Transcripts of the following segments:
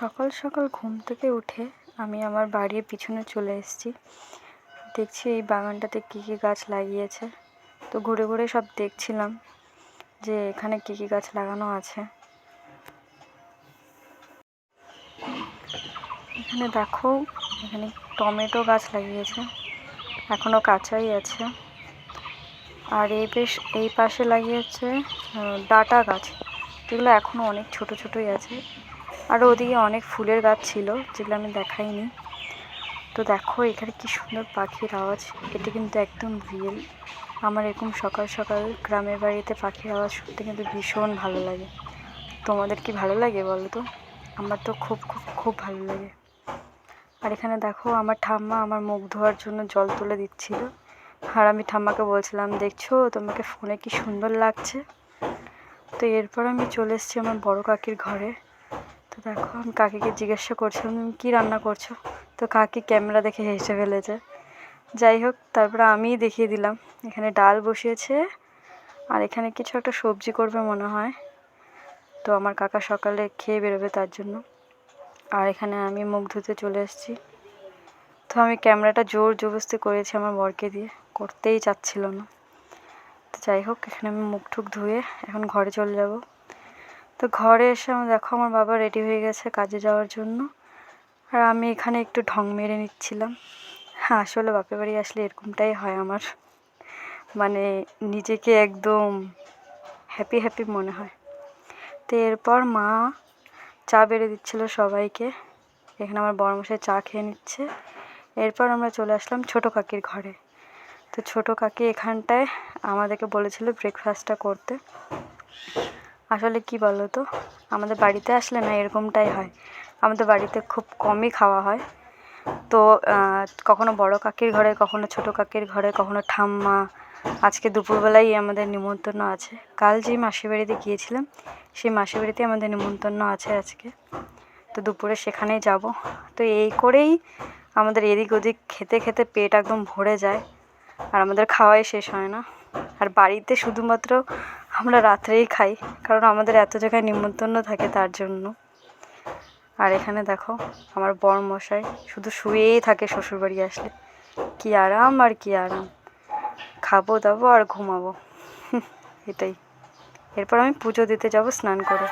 সকাল সকাল ঘুম থেকে উঠে আমি আমার বাড়ির পিছনে চলে এসেছি। দেখছি এই বাগানটাতে কী কী গাছ লাগিয়েছে। তো ঘুরে ঘুরে সব দেখছিলাম যে এখানে কী কী গাছ লাগানো আছে। এখানে দেখো, এখানে টমেটো গাছ লাগিয়েছে, এখনও কাঁচাই আছে। আর এই পাশে লাগিয়েছে ডাঁটা গাছ, যেগুলো এখনও অনেক ছোট ছোটই আছে। আর ওদিকে অনেক ফুলের গাছ ছিল যেগুলো আমি দেখাইনি। তো দেখো এখানে কি সুন্দর পাখির আওয়াজ, এটা কিন্তু একদম রিয়েল। আমার এরকম সকাল সকাল গ্রামের বাড়িতে পাখির আওয়াজ শুনতে কিন্তু ভীষণ ভালো লাগে। তোমাদের কি ভালো লাগে বলো তো? আমার তো খুব খুব খুব ভালো লাগে। আর এখানে দেখো আমার ঠাম্মা আমার মুখ ধোয়ার জন্য জল তুলে দিচ্ছিল। আর আমি ঠাম্মাকে বলছিলাম, দেখছো তোমাকে ফোনে কি সুন্দর লাগছে। তো এরপর আমি চলে এসেছি আমার বড় কাকির ঘরে। তো দেখো আমি কাকিকে জিজ্ঞাসা করছিলাম, তুমি কী রান্না করছো? তো কাকি ক্যামেরা দেখে হেসে ফেলেছে। যাই হোক, তারপরে আমিই দেখিয়ে দিলাম। এখানে ডাল বসিয়েছে আর এখানে কিছু একটা সবজি করবে মনে হয়। তো আমার কাকা সকালে খেয়ে বেরোবে তার জন্য। আর এখানে আমি মুখ ধুতে চলে এসেছি। তো আমি ক্যামেরাটা জোর জবরদস্তি করেছি আমার বরকে দিয়ে, করতেই চাচ্ছিল না। তো যাই হোক, এখানে আমি মুখ টুক ধুয়ে এখন ঘরে চলে যাব। তো ঘরে এসে আমি দেখো আমার বাবা রেডি হয়ে গেছে কাজে যাওয়ার জন্য। আর আমি এখানে একটু ঢং মেরে নিচ্ছিলাম। হ্যাঁ, আসলে বাপের বাড়ি আসলে এরকমটাই হয় আমার, মানে নিজেকে একদম হ্যাপি হ্যাপি মনে হয়। তো এরপর মা চা বেড়ে দিচ্ছিল সবাইকে। এখানে আমার বড়মশাই চা খেয়ে নিচ্ছে। এরপর আমরা চলে আসলাম ছোটো কাকির ঘরে। তো ছোটো কাকি এখানটায় আমাদেরকে বলেছিল ব্রেকফাস্টটা করতে। আসলে কি বলো তো, আমাদের বাড়িতে আসলে না এরকমটাই হয়। আমাদের বাড়িতে খুব কমই খাওয়া হয়। তো কখনো বড় কাকির ঘরে, কখনো ছোটো কাকির ঘরে, কখনো ঠাম্মা। আজকে দুপুরবেলাই আমাদের নিমন্ত্রণ আছে। কাল যেই মাসির বাড়িতে গিয়েছিলাম সেই মাসির বাড়িতে আমাদের নিমন্ত্রণ আছে আজকে। তো দুপুরে সেখানেই যাব। তো এই করেই আমাদের এদিক ওদিক খেতে খেতে পেট একদম ভরে যায়, আর আমাদের খাওয়াই শেষ হয় না। আর বাড়িতে শুধুমাত্র আমরা রাত্রেই খাই, কারণ আমাদের এত জায়গায় নিমন্ত্রণ থাকে তার জন্য। আর এখানে দেখো আমার বরমশাই শুধু শুয়েই থাকে শ্বশুরবাড়ি আসলে। কি আরাম আর কি আরাম, খাবো দাবো আর ঘুমাবো, এটাই। এরপর আমি পুজো দিতে যাব স্নান করে।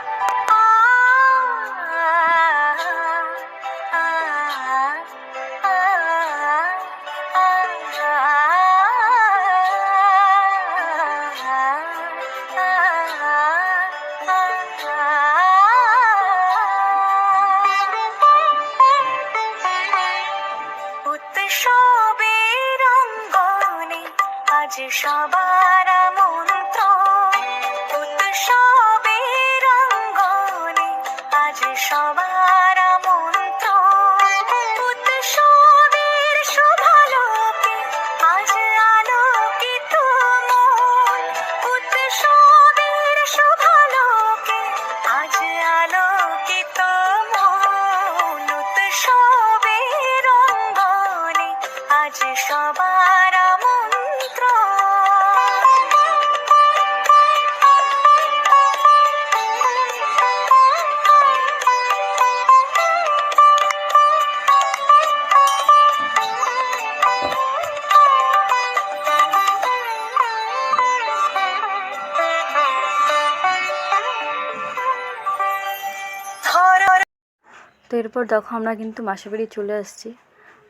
সবার আমন্ত্রণ উৎসবের অঙ্গনে, আজ সবার আমন্ত্রণ উৎসবের শুভালোকে, আজ আলোকিত মন উৎসবের শুভালোকে, আজ আলোকিত মন উৎসবের অঙ্গনে, আজ সবার তো এরপর দেখো আমরা কিন্তু মাসির বাড়ি চলে আসছি।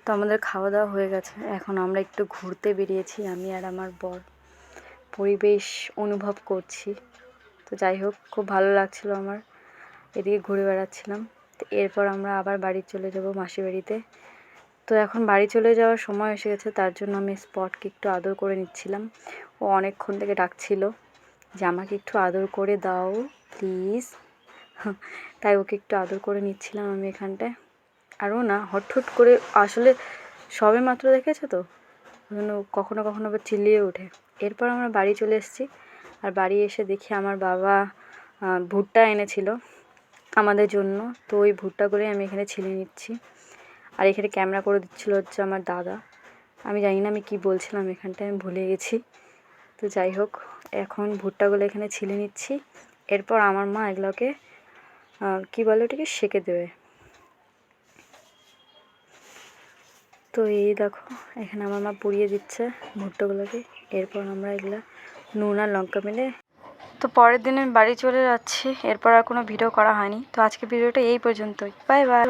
তো আমাদের খাওয়া দাওয়া হয়ে গেছে, এখন আমরা একটু ঘুরতে বেরিয়েছি আমি আর আমার বর। পরিবেশ অনুভব করছি। তো যাই হোক, খুব ভালো লাগছিলো আমার, এদিকে ঘুরে বেড়াচ্ছিলাম। তো এরপর আমরা আবার বাড়ি চলে যাব মাসির বাড়িতে। তো এখন বাড়ি চলে যাওয়ার সময় এসে গেছে, তার জন্য আমি স্পটকে একটু আদর করে নিচ্ছিলাম। ও অনেকক্ষণ থেকে ডাকছিল যে আমাকে একটু আদর করে দাও প্লিজ, তাই ওকে একটু আদর করে নিচ্ছিলাম আমি এখানটায়। আরও না হট করে আসলে সবে মাত্র দেখেছে তো, কখনো কখনো আবার চিল্লিয়ে ওঠে। এরপর আমরা বাড়ি চলে এসেছি। আর বাড়ি এসে দেখি আমার বাবা ভুট্টা এনেছিল আমাদের জন্য। তো ওই ভুট্টাগুলোই আমি এখানে ছিলে নিচ্ছি। আর এখানে ক্যামেরা করে দিচ্ছিলো হচ্ছে আমার দাদা। আমি জানি না আমি কি বলছিলাম এখানটায়, আমি ভুলে গেছি। তো যাই হোক, এখন ভুট্টাগুলো এখানে ছিলে নিচ্ছি। এরপর আমার মা এগুলোকে কী বলে ওটাকে সেঁকে দেবে। তো এই দেখো এখানে আমার মা পুড়িয়ে দিচ্ছে ভুট্টোগুলোকে, এরপর আমরা এগুলো নুন আর লঙ্কা মিলে। তো পরের দিন আমি বাড়ি চলে যাচ্ছি, এরপর আর কোনো ভিডিও করা হয়নি। তো আজকে ভিডিওটা এই পর্যন্তই, বাই বাই।